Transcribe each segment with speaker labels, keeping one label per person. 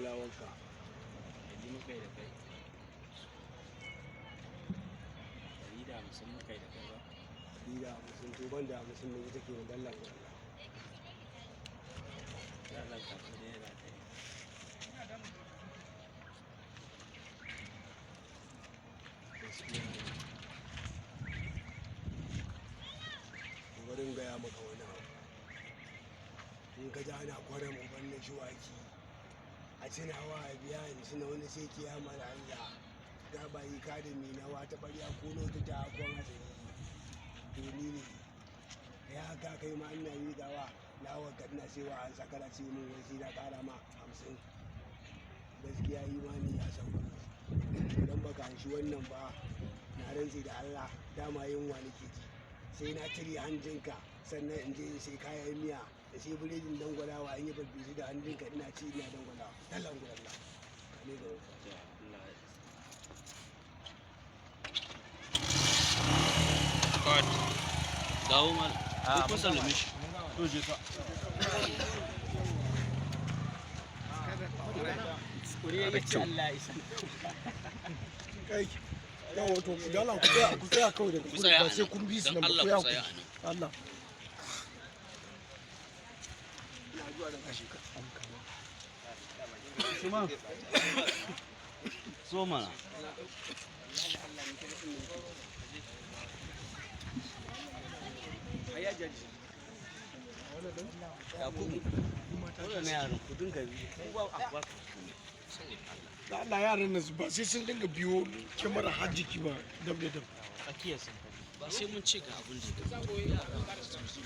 Speaker 1: gulawanka.
Speaker 2: Yanzu muka yi da kai. 150 muka yi da kai ba.
Speaker 1: 150 to ban da 50 ne ita ke wa dalla ko Allah.
Speaker 2: Ya zan kafa da yana kai.
Speaker 1: Barin gaya maka wani abu. In ka ji ana kwanan uban na shuwaki a tunawa a biya in tuna wani sai kiyama da Allah ga bayi ka da minawa ta ɓarya ko nota ta akon hadari doni ne ya haka kai ma ina yi gawa lawar ka ina cewa an sakara ce min wai sai na ƙara ma 50 gaskiya imani ya sauko idan baka hanshi wannan ba na rantsi da Allah dama yunwa nake ji sai na cire hanjinka sannan in je in sai kayan miya da sai biredin dangwalawa in yi barbesu da hanjinka ina ci ina dangwalawa tallan gudalla ka ne ga
Speaker 2: God. Dawo mal. Ko kun sallame shi. To je ka. Kuriya yace Allah isa.
Speaker 1: kai yawa to ku dala ku tsaya kawai daga gudu ba sai kun bi su nan ba ku ya ku Allah ina zuwa da kashi ka
Speaker 2: Suma. So mana.
Speaker 1: ya jaji
Speaker 2: Ya kuma. Wannan yaran ku dinga bi. Ku ba akwa.
Speaker 1: da Allah yaran nan ba sai sun dinga biyo kyamara hajjiki ba dab da dab
Speaker 2: Tsakiyar sun ba sai mun ce ga abin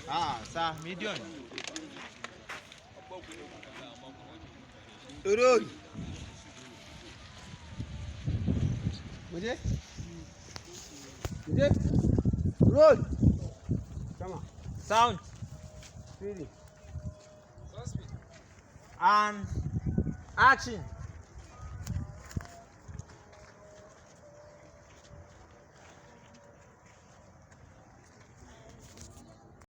Speaker 2: da
Speaker 3: sa medium.
Speaker 1: Roll. Muje? Muje? Roll. Come on.
Speaker 3: Sound.
Speaker 1: Speedy.
Speaker 3: And action.